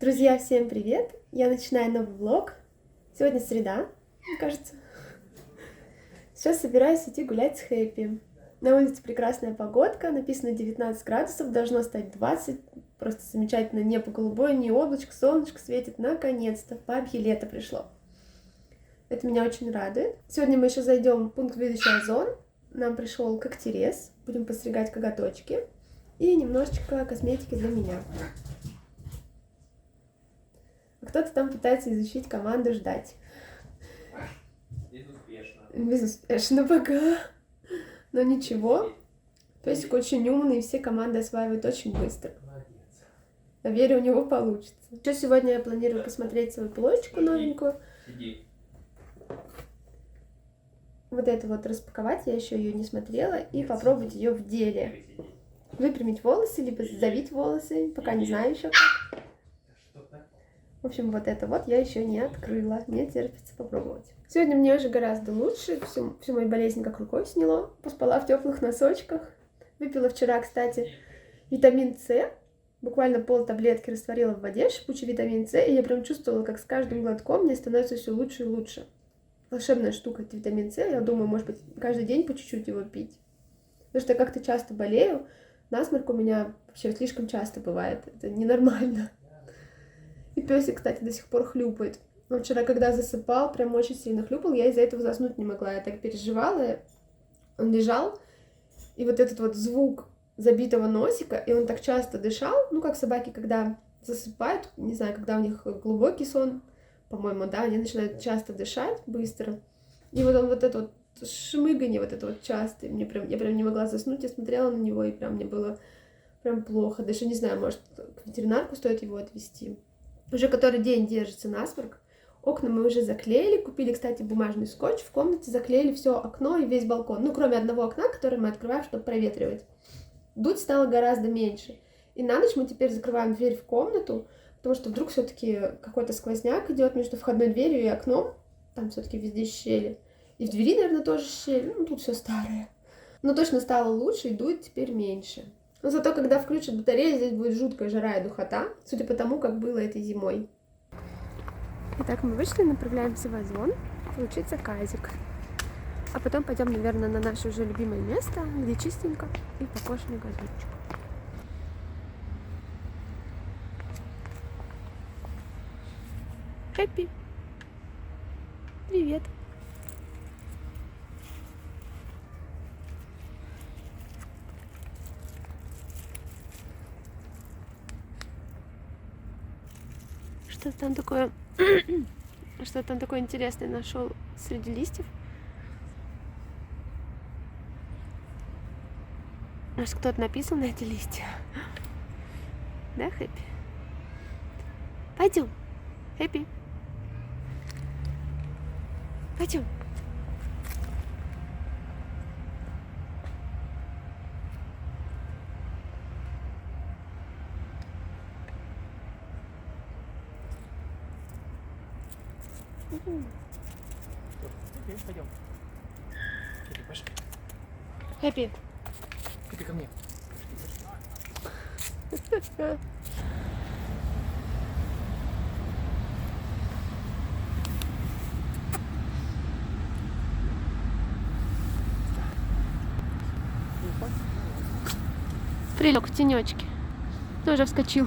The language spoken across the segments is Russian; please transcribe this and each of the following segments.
Друзья, всем привет! Я начинаю новый влог. Сегодня среда, мне кажется. Сейчас собираюсь идти гулять с Хэппи. На улице прекрасная погодка, написано 19 градусов, должно стать 20. Просто замечательно, небо голубое, не облачко, солнышко светит. Наконец-то, бабье лето пришло. Это меня очень радует. Сегодня мы еще зайдем в пункт выдачи Озон. Нам пришел когтерез, будем постригать коготочки. И немножечко косметики для меня. Кто-то там пытается изучить команду «Ждать». Безуспешно. Безуспешно пока. Но ничего. Песик очень умный, все команды осваивают очень быстро. Молодец. Я верю, у него получится. Еще сегодня я планирую посмотреть свою площадку новенькую. Сиди. Вот это вот распаковать, я еще ее не смотрела, и попробовать ее в деле. Выпрямить волосы, либо завить волосы, пока не знаю еще как. В общем, вот это вот я еще не открыла, мне терпится попробовать. Сегодня мне уже гораздо лучше, всю мою болезнь как рукой сняло. Поспала в теплых носочках. Выпила вчера, кстати, витамин С. Буквально пол таблетки растворила в воде, шипучий витамин С, и я прям чувствовала, как с каждым глотком мне становится все лучше и лучше. Волшебная штука, это витамин С. Я думаю, может быть, каждый день по чуть-чуть его пить. Потому что я как-то часто болею. Насморк у меня вообще слишком часто бывает. Это ненормально. И песик, кстати, до сих пор хлюпает. Он вчера, когда засыпал, прям очень сильно хлюпал. Я из-за этого заснуть не могла. Я так переживала. Он лежал, и вот этот вот звук забитого носика, и он так часто дышал, ну, как собаки, когда засыпают, не знаю, когда у них глубокий сон, по-моему, да, они начинают часто дышать быстро. И вот он вот это вот шмыганье, вот это вот часто. Я прям не могла заснуть, я смотрела на него, и прям мне было прям плохо. Даже не знаю, может, к ветеринарку стоит его отвезти. Уже который день держится насморк. Окна мы уже заклеили. Купили, кстати, бумажный скотч. В комнате заклеили все окно и весь балкон. Ну, кроме одного окна, которое мы открываем, чтобы проветривать. Дуть стало гораздо меньше. И на ночь мы теперь закрываем дверь в комнату, потому что вдруг все-таки какой-то сквозняк идет между входной дверью и окном. Там все-таки везде щели. И в двери, наверное, тоже щель. Ну, тут все старое. Но точно стало лучше, и дует теперь меньше. Но зато, когда включат батарею, здесь будет жуткая жара и духота, судя по тому, как было этой зимой. Итак, мы вышли, направляемся в Озон, получится казик. А потом пойдем, наверное, на наше уже любимое место, где чистенько и покошенный газончик. Хэппи! Привет! Что там такое, что там такое интересное нашел среди листьев? Может, кто-то написал на эти листья? Да, Хэппи? Пойдем, Хэппи. Пойдем. Пойдем. Пошли. Хэппи. Хэппи, ко мне. Прилег в тенечке. Тоже вскочил.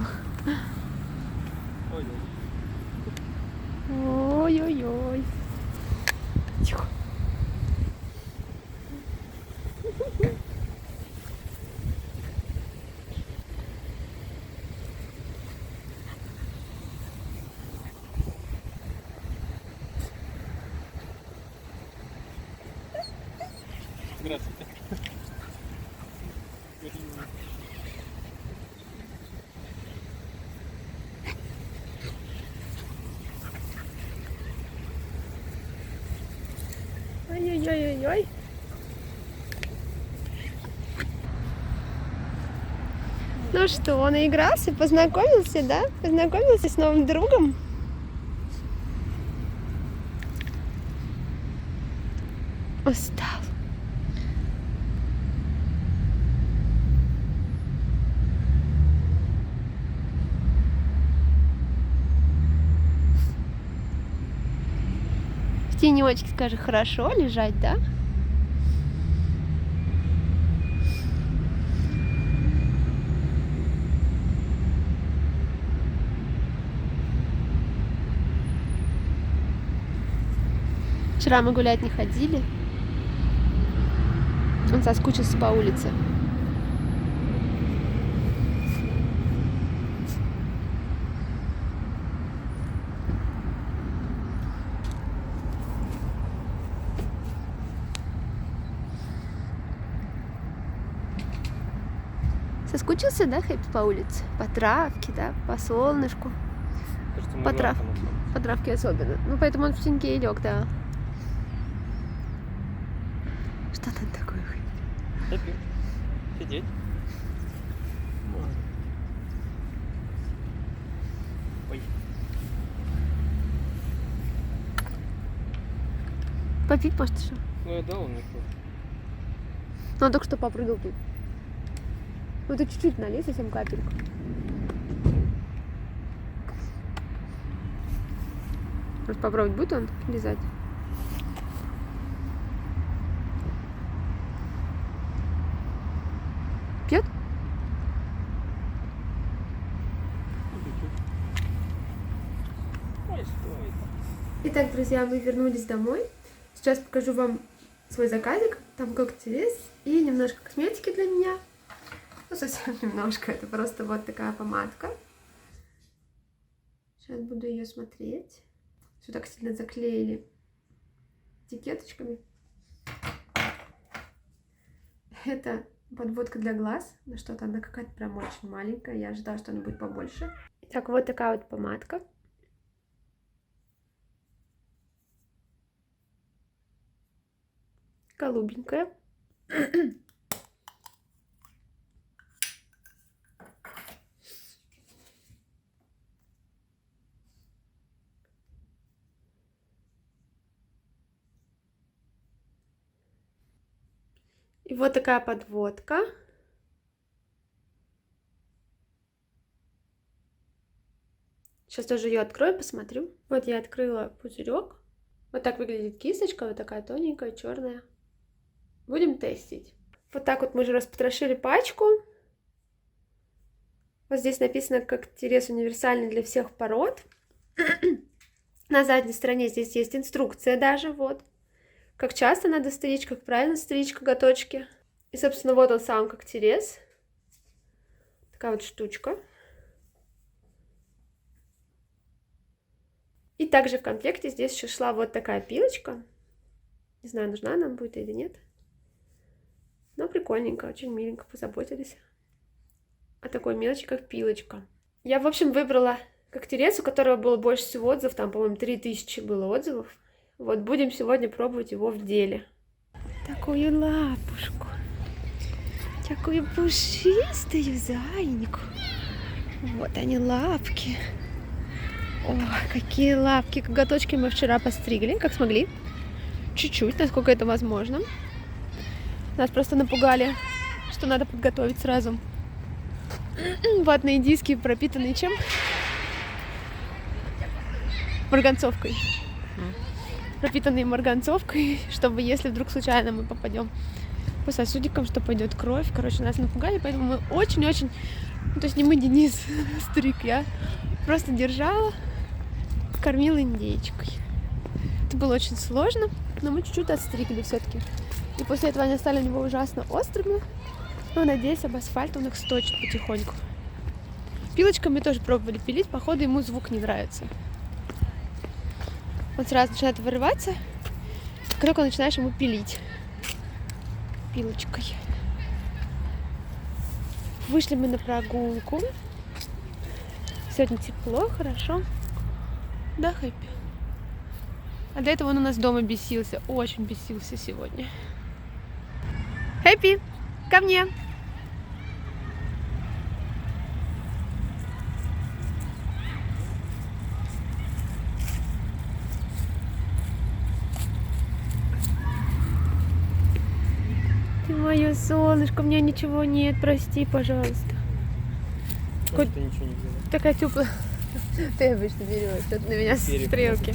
Ой-ой-ой. Тихо. Здравствуйте. Ой-ой-ой-ой-ой. Ну что, наигрался, познакомился, да? Познакомился с новым другом? Устал. В тенечке, скажи, хорошо лежать, да? Вчера мы гулять не ходили. Он соскучился по улице. Соскучился, да, Хэппи, по улице? По травке, да, по солнышку. Кажется, По травке особенно. Ну, поэтому он в теньке и лег, да. Что там такое? Хэппи. Сидеть. Ой. Попить, может, что? Ну я дал, он не хочет. Ну, он только что попрыгал тут. Ну, ты чуть-чуть налей, совсем капельку. Может, попробовать будет он лизать? Пьет? Ой, стоит. Итак, друзья, мы вернулись домой. Сейчас покажу вам свой заказик. Там когтелес и немножко косметики для меня. Ну, совсем немножко. Это просто вот такая помадка. Сейчас буду ее смотреть. Все так сильно заклеили этикеточками. Это подводка для глаз. На что-то она какая-то прям очень маленькая. Я ожидала, что она будет побольше. Итак, вот такая вот помадка. Голубенькая. И вот такая подводка. Сейчас тоже ее открою, посмотрю. Вот я открыла пузырек. Вот так выглядит кисточка, вот такая тоненькая, черная. Будем тестить. Вот так вот мы же распотрошили пачку. Вот здесь написано когтелес универсальный для всех пород. На задней стороне здесь есть инструкция даже, вот. Как часто надо стричь, как правильно стричь коготочки. И, собственно, вот он сам когтелес. Такая вот штучка. И также в комплекте здесь еще шла вот такая пилочка. Не знаю, нужна нам будет или нет. Но прикольненько, очень миленько позаботились о такой мелочи, как пилочка. Я, в общем, выбрала когтелес, у которого было больше всего отзывов. Там, по-моему, 3000 было отзывов. Вот будем сегодня пробовать его в деле. Такую лапушку. Такую пушистую зайнику. Вот они, лапки. О, какие лапки. Коготочки мы вчера постригли, как смогли. Чуть-чуть, насколько это возможно. Нас просто напугали, что надо подготовить сразу. Ватные диски, пропитанные чем? Марганцовкой. Пропитанные марганцовкой, чтобы если вдруг случайно мы попадем по сосудикам, что пойдет кровь. Короче, нас напугали, поэтому мы очень-очень... Ну, то есть не мы, Денис стриг, я просто держала, кормила индейчикой. Это было очень сложно, но мы чуть-чуть отстригли все-таки. И после этого они стали у него ужасно острыми. Но, надеюсь, об асфальт он их сточит потихоньку. Пилочкой мы тоже пробовали пилить, походу ему звук не нравится. Он сразу начинает вырываться, как только начинаешь ему пилить пилочкой. Вышли мы на прогулку. Сегодня тепло, хорошо. Да, Хэппи? А до этого он у нас дома бесился, очень бесился сегодня. Хэппи, ко мне! Ты мое солнышко, у меня ничего нет, прости, пожалуйста. Хоть ты ничего не взяла. Такая теплая. Ты обычно берешь, тут на меня стрелки.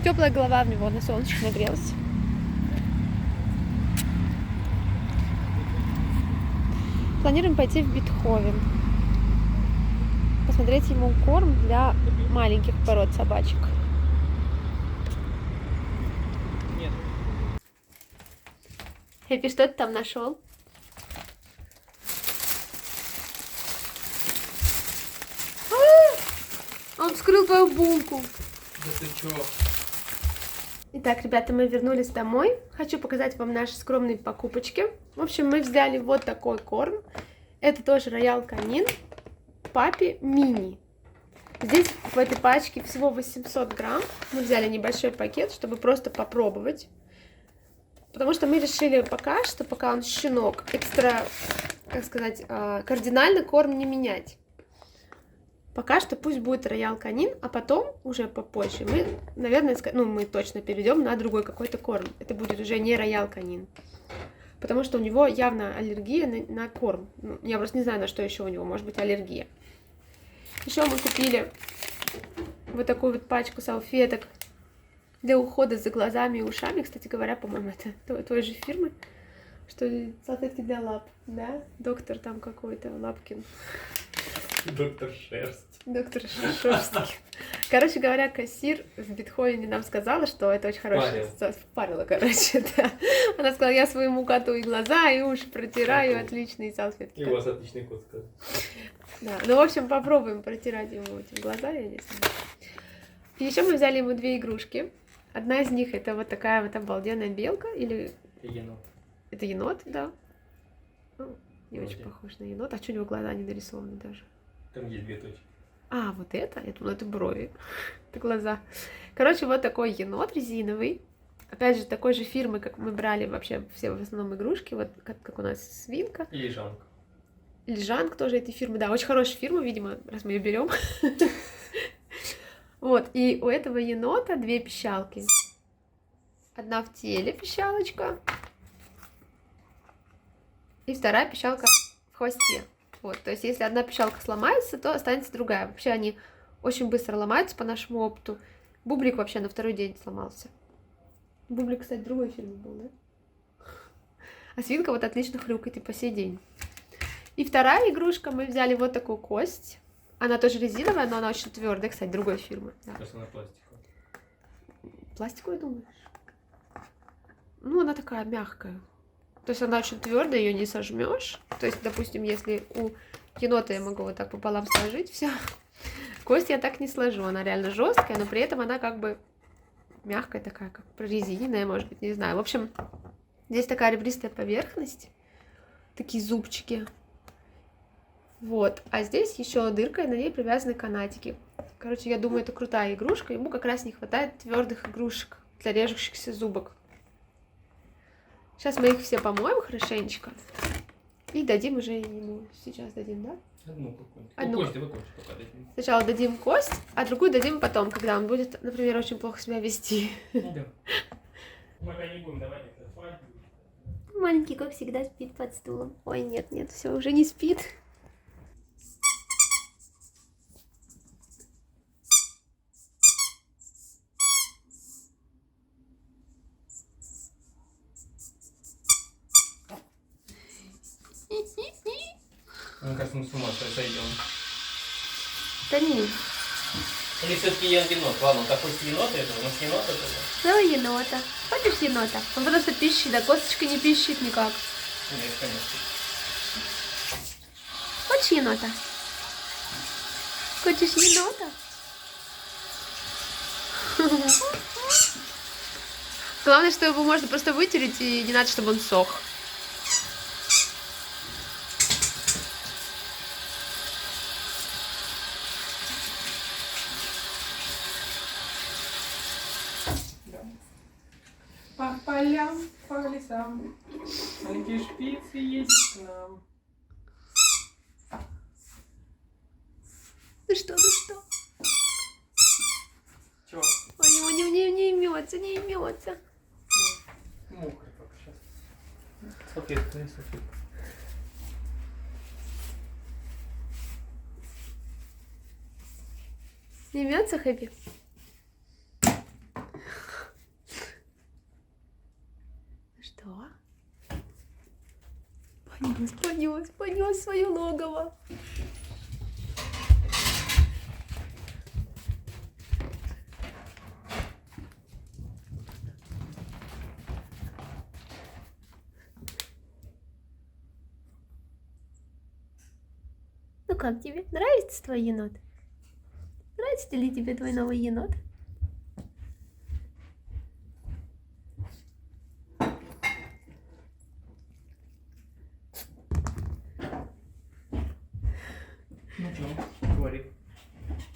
Теплая голова в него на солнышке нагрелась. Планируем пойти в Бетховен. Посмотреть ему корм для маленьких пород собачек. Нет. Хэппи, что ты там нашел? Он вскрыл твою булку. Да ты чё? Итак, ребята, мы вернулись домой. Хочу показать вам наши скромные покупочки. В общем, мы взяли вот такой корм. Это тоже Роял Канин. Папе мини. Здесь в этой пачке всего 800 грамм. Мы взяли небольшой пакет, чтобы просто попробовать. Потому что мы решили пока он щенок, как сказать, кардинально корм не менять. Пока что пусть будет Роял Канин, а потом, уже попозже, мы, наверное, мы точно перейдем на другой какой-то корм. Это будет уже не Роял Канин. Потому что у него явно аллергия на корм. Я просто не знаю, на что еще у него может быть аллергия. Еще мы купили вот такую вот пачку салфеток для ухода за глазами и ушами. Кстати говоря, по-моему, это той же фирмы, что ли, салфетки для лап, да? Доктор там какой-то, Лапкин. Доктор Шерсть. Доктор Шерсть. Короче говоря, кассир в Бетховене нам сказала, что это очень хорошая... Впарила, короче, да. Она сказала, я своему коту и глаза, и уши протираю, отличные салфетки. И у вас отличный кот, сказал. Да, ну, в общем, попробуем протирать ему эти глаза, я не знаю. И еще мы взяли ему 2 игрушки. Одна из них это вот такая вот обалденная белка, или... Енот. Это енот, да. Ну, не очень похож на енота. А что у него глаза не нарисованы даже? Там есть 2 точки. А, вот это? Я думала, это брови. Это глаза. Короче, вот такой енот резиновый. Опять же, такой же фирмы, как мы брали вообще все в основном игрушки. Вот как у нас свинка. И лежанка. Лежанка тоже этой фирмы. Да, очень хорошая фирма, видимо, раз мы ее берем. Вот, и у этого енота 2 пищалки. Одна в теле пищалочка. И вторая пищалка в хвосте. Вот, то есть, если одна пищалка сломается, то останется другая. Вообще, они очень быстро ломаются по нашему опыту. Бублик вообще на 2-й день сломался. Бублик, кстати, другой фирмы был, да? А свинка вот отлично хрюкает и по сей день. И вторая игрушка, мы взяли вот такую кость. Она тоже резиновая, но она очень твердая, кстати, другой фирмы. Да. Просто она пластиковая. Пластиковая, думаешь? Ну, она такая мягкая. То есть она очень твердая, ее не сожмешь. То есть, допустим, если у енота я могу вот так пополам сложить, все. Кость я так не сложу. Она реально жесткая, но при этом она как бы мягкая такая, как прорезиненная, может быть, не знаю. В общем, здесь такая ребристая поверхность. Такие зубчики. Вот. А здесь еще дырка, и на ней привязаны канатики. Короче, я думаю, это крутая игрушка. Ему как раз не хватает твердых игрушек для режущихся зубок. Сейчас мы их все помоем хорошенечко. И дадим уже ему. Сейчас дадим, да? Одну какую-нибудь. Одну. Кость, давай кость пока дадим. Сначала дадим кость, а другую дадим потом, когда он будет, например, очень плохо себя вести. Да. Мы пока не будем давать это спать. Маленький, как всегда, спит под стулом. Ой, нет, все, уже не спит. Мне кажется, мы с ума сойдем. Да не. Или все-таки енот? Ладно, такой енот это, может енот это? Давай енота. Хочешь енота? Он просто пищит, а косточка не пищит никак. Нет, конечно. Хочешь енота? Хочешь енота? Главное, что его можно просто вытереть, и не надо, чтобы он сох. По полям, по лесам, маленькие шпицы едет к нам. Ну что? Чё? Ой, он не имется. Мокрый только сейчас. Салфетка, не салфетка. Не имется, Хэппи? понес свое логово. Ну как тебе? Нравится твой енот? Нравится ли тебе твой новый енот? Ну что, говори.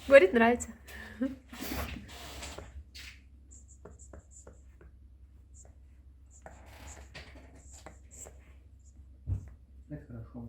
Говорит, нравится. Это хорошо.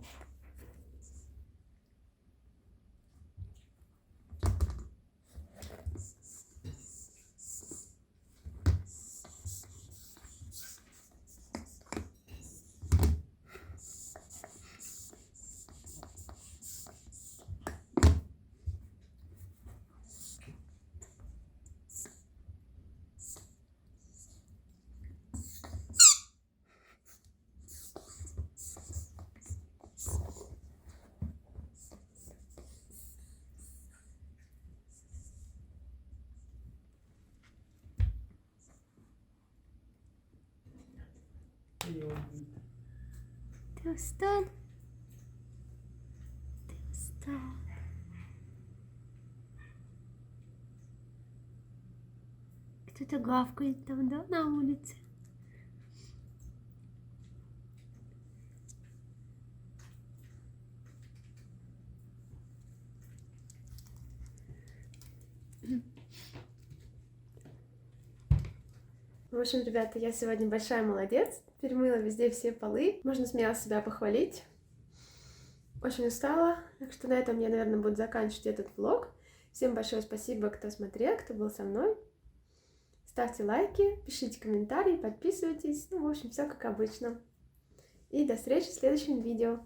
Ты устал? Ты устал? Кто-то гавкает там, да, на улице? В общем, ребята, я сегодня большая молодец. Перемыла везде все полы. Можно смело себя похвалить. Очень устала. Так что на этом я, наверное, буду заканчивать этот влог. Всем большое спасибо, кто смотрел, кто был со мной. Ставьте лайки, пишите комментарии, подписывайтесь. Ну, в общем, все как обычно. И до встречи в следующем видео.